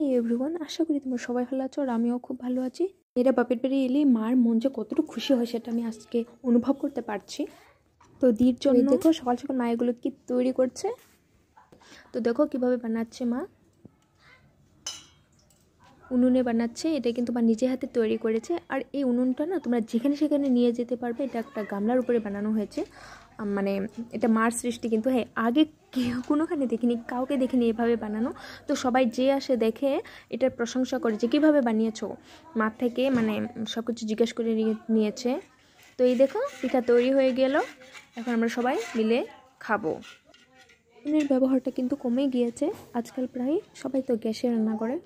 এই এভরিওয়ান, আশা করি তোমরা সবাই ভালো আছো আর আমিও খুব ভালো আছি। এরা বাপের বাড়ি এলে মার মন যে কতটুকু খুশি হয় সেটা আমি আজকে অনুভব করতে পারছি। তো দির জন্য দেখো সকাল সকাল মা এগুলো কি তৈরি করছে। তো দেখো কিভাবে বানাচ্ছে মা, উনুনে বানাচ্ছে। এটা কিন্তু মা নিজে হাতে তৈরি করেছে। আর এই উনুনটা না তোমরা যেখানে সেখানে নিয়ে যেতে পারবে। এটা একটা গামলার উপরে বানানো হয়েছে, মানে এটা মার সৃষ্টি। কিন্তু হ্যাঁ, আগে কেউ কোনোখানে দেখিনি, কাউকে দেখিনি এভাবে বানানো। তো সবাই যে আসে দেখে এটার প্রশংসা করে যে কীভাবে বানিয়েছো, মার থেকে মানে সব কিছু জিজ্ঞেস করে নিয়েছে। তো এই দেখো পিঠা তৈরি হয়ে গেল, এখন আমরা সবাই মিলে খাবো। উনুনের ব্যবহারটা কিন্তু কমে গিয়েছে আজকাল, প্রায় সবাই তো গ্যাসে রান্না করে।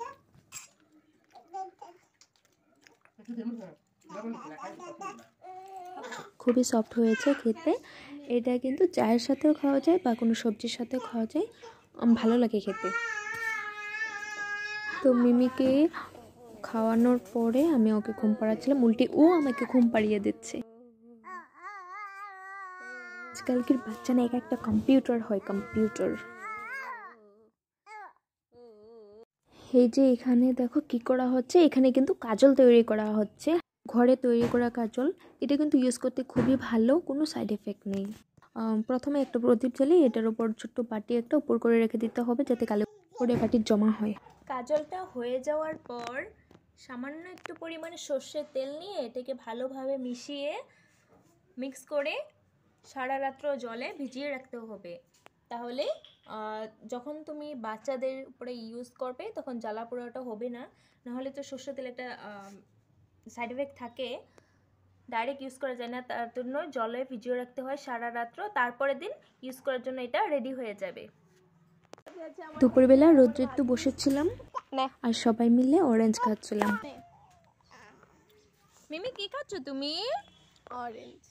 খুবই সফট হয়েছে খেতে। এটা কিন্তু চায়ের সাথেও খাওয়া যায় বা কোনো সবজির সাথেও খাওয়া যায়, ভালো লাগে খেতে। তো মিমিকে খাওয়ানোর পরে আমি ওকে ঘুম পাড়াচ্ছিলাম, উল্টে ও আমাকে ঘুম পাড়িয়ে দিচ্ছে। আজকালকার বাচ্চা না এক একটা কম্পিউটার হয়, কম্পিউটার। এই যে এখানে দেখো কি করা হচ্ছে, এখানে কিন্তু কাজল তৈরি করা হচ্ছে, ঘরে তৈরি করা কাজল। এটা কিন্তু ইউজ করতে খুবই ভালো, কোনো সাইড এফেক্ট নেই। প্রথমে একটা প্রদীপ জ্বালিয়ে এটার উপর ছোট্ট বাটি একটা উপর করে রেখে দিতে হবে যাতে কালো করে বাটির জমা হয়। কাজলটা হয়ে যাওয়ার পর সামান্য একটু পরিমাণে সর্ষের তেল নিয়ে এটাকে ভালোভাবে মিশিয়ে মিক্স করে সারা রাত্র জলে ভিজিয়ে রাখতে হবে। তাহলে যখন তুমি বাচ্চাদের উপরে ইউজ করবে তখন জ্বালা পোড়াটা হবে না। নাহলে তো সর্ষের তেল একটা সাইড এফেক্ট থাকে, ডাইরেক্ট ইউজ করা যায় না। তার জন্য জলে ভিজিয়ে রাখতে হয় সারা রাত্র, তারপরের দিন ইউজ করার জন্য এটা রেডি হয়ে যাবে। দুপুরবেলা রোদ্রে একটু বসেছিলাম আর সবাই মিলে অরেঞ্জ খাচ্ছিলাম। মিমি কি খাচ্ছ তুমি? অরেঞ্জ।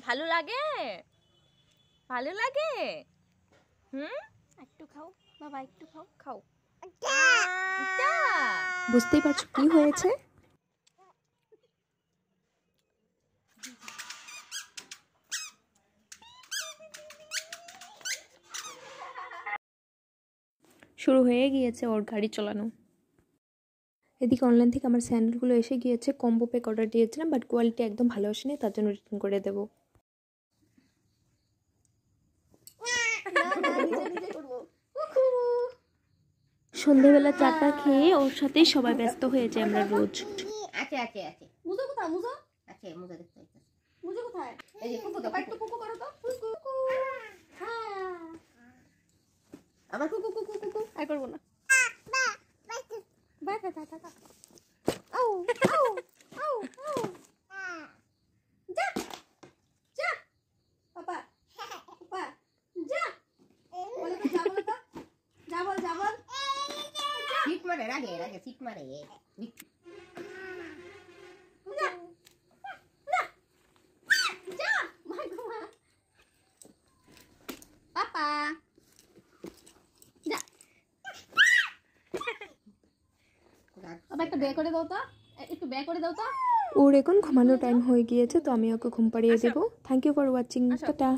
ভালো লাগে? ভালো লাগে? একটু খাও বাবা, একটু খাও। খাও। বুঝতেই পারছো কি হয়েছে। শুরু হয়ে গিয়েছে ওর গাড়ি চালানো। এদিকে অনলাইন থেকে আমার স্যান্ডেলগুলো এসে গিয়েছে, কম্বো প্যাক অর্ডার দিয়েছিলাম, বাট কোয়ালিটি একদম ভালো আসেনি, তার জন্য রিটার্ন করে দেবো। সন্ধ্যেবেলা চাটা খেয়ে ওর সাথেই সবাই ব্যস্ত হয়ে যায় আমরা রোজ। আছে আছে আছে। মুজো কোথায়? মুজো আছে, মুজো দেখতে হবে। মুজো কোথায়? এই যে কুকু, দাও একটু কুকু করো তো। কুকু হ্যাঁ, আবার কুকু কুকু কুকু আই করব না। Bye bye bye bye. আউ আউ আউ আউ। যা যা পাপা পাপা যা বলে তো, যা বলে তো, যা বল যা বল। সিট মারে রাগে রাগে, সিট মারে। পাপা যা, বাবা একটু বে করে দাও তো, একটু বে করে দাও তো। ওর এখন ঘুমানোর টাইম হয়ে গিয়েছে, তো আমি ওকে ঘুম পাড়িয়ে দেবো। Thank you for watching, tata.